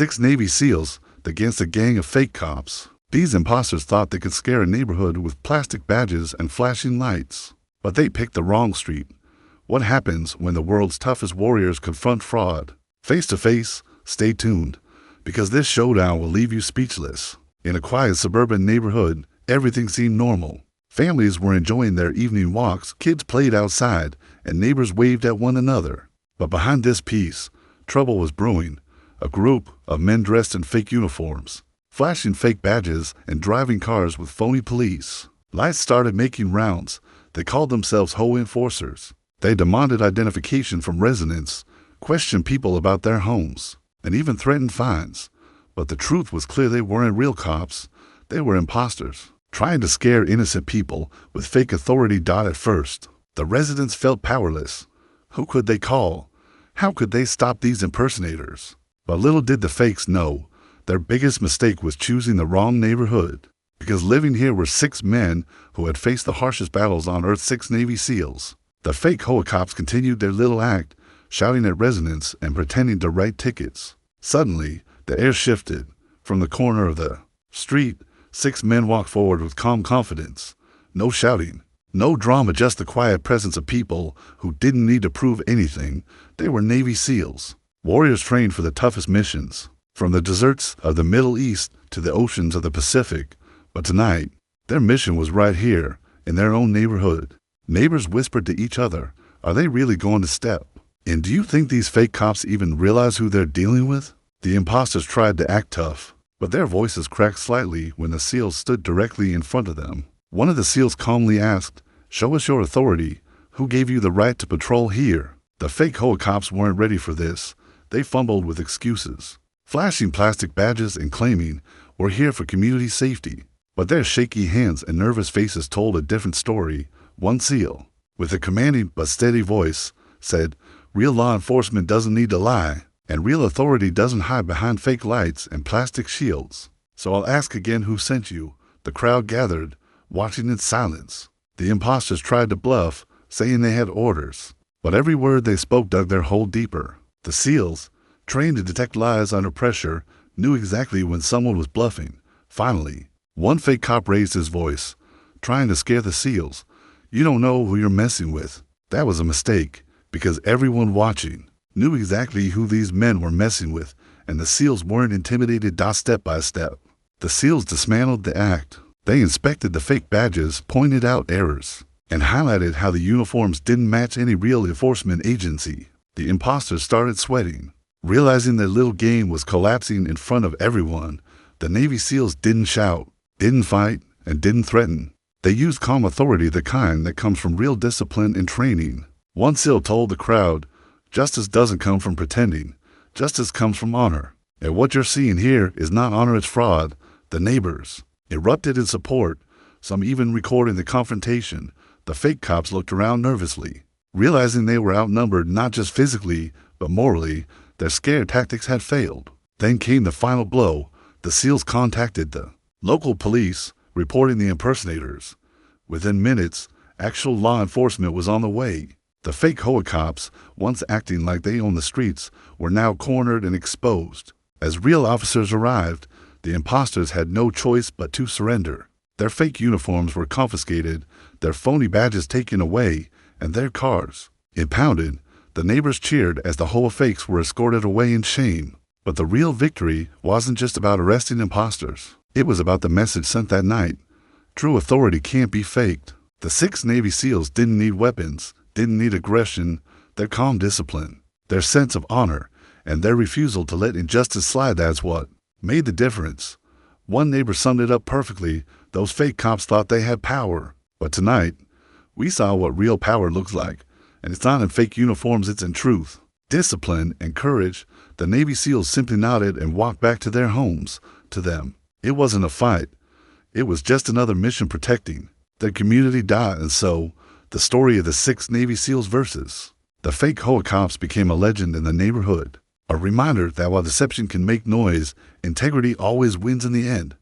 6 Navy SEALs against a gang of fake cops. These imposters thought they could scare a neighborhood with plastic badges and flashing lights. But they picked the wrong street. What happens when the world's toughest warriors confront fraud? Face to face, stay tuned, because this showdown will leave you speechless. In a quiet suburban neighborhood, everything seemed normal. Families were enjoying their evening walks, kids played outside, and neighbors waved at one another. But behind this peace, trouble was brewing. A group of men dressed in fake uniforms, flashing fake badges, and driving cars with phony police. Lights started making rounds. They called themselves HOA enforcers. They demanded identification from residents, questioned people about their homes, and even threatened fines. But the truth was clear: they weren't real cops. They were imposters, trying to scare innocent people with fake authority. At first, the residents felt powerless. Who could they call? How could they stop these impersonators? But little did the fakes know, their biggest mistake was choosing the wrong neighborhood. Because living here were 6 men who had faced the harshest battles on earth, 6 Navy SEALs. The fake HOA cops continued their little act, shouting at residents and pretending to write tickets. Suddenly, the air shifted. From the corner of the street, 6 men walked forward with calm confidence. No shouting, no drama, just the quiet presence of people who didn't need to prove anything. They were Navy SEALs, warriors trained for the toughest missions, from the deserts of the Middle East to the oceans of the Pacific. But tonight, their mission was right here, in their own neighborhood. Neighbors whispered to each other, are they really going to step? And do you think these fake cops even realize who they're dealing with? The imposters tried to act tough, but their voices cracked slightly when the SEALs stood directly in front of them. One of the SEALs calmly asked, show us your authority. Who gave you the right to patrol here? The fake HOA cops weren't ready for this. They fumbled with excuses, flashing plastic badges and claiming, we're here for community safety. But their shaky hands and nervous faces told a different story. One SEAL, with a commanding but steady voice, said, real law enforcement doesn't need to lie, and real authority doesn't hide behind fake lights and plastic shields. So I'll ask again, who sent you? The crowd gathered, watching in silence. The imposters tried to bluff, saying they had orders, but every word they spoke dug their hole deeper. The SEALs, trained to detect lies under pressure, knew exactly when someone was bluffing. Finally, one fake cop raised his voice, trying to scare the SEALs. You don't know who you're messing with. That was a mistake, because everyone watching knew exactly who these men were messing with, and the SEALs weren't intimidated. Step by step, the SEALs dismantled the act. They inspected the fake badges, pointed out errors, and highlighted how the uniforms didn't match any real enforcement agency. The imposters started sweating, realizing their little game was collapsing in front of everyone. The Navy SEALs didn't shout, didn't fight, and didn't threaten. They used calm authority, the kind that comes from real discipline and training. One SEAL told the crowd, justice doesn't come from pretending. Justice comes from honor. And what you're seeing here is not honor, it's fraud. The neighbors erupted in support, some even recording the confrontation. The fake cops looked around nervously, realizing they were outnumbered not just physically, but morally. Their scare tactics had failed. Then came the final blow. The SEALs contacted the local police, reporting the impersonators. Within minutes, actual law enforcement was on the way. The fake HOA cops, once acting like they owned the streets, were now cornered and exposed. As real officers arrived, the imposters had no choice but to surrender. Their fake uniforms were confiscated, their phony badges taken away, and their cars impounded. The neighbors cheered as the HOA fakes were escorted away in shame. But the real victory wasn't just about arresting imposters. It was about the message sent that night. True authority can't be faked. The 6 Navy SEALs didn't need weapons, didn't need aggression. Their calm discipline, their sense of honor, and their refusal to let injustice slide, that's what made the difference. One neighbor summed it up perfectly. Those fake cops thought they had power. But tonight, we saw what real power looks like. And it's not in fake uniforms, it's in truth, discipline, and courage. The Navy SEALs simply nodded and walked back to their homes. To them, it wasn't a fight. It was just another mission protecting their community. And so, the story of the 6 Navy SEALs versus the fake HOA cops became a legend in the neighborhood. A reminder that while deception can make noise, integrity always wins in the end.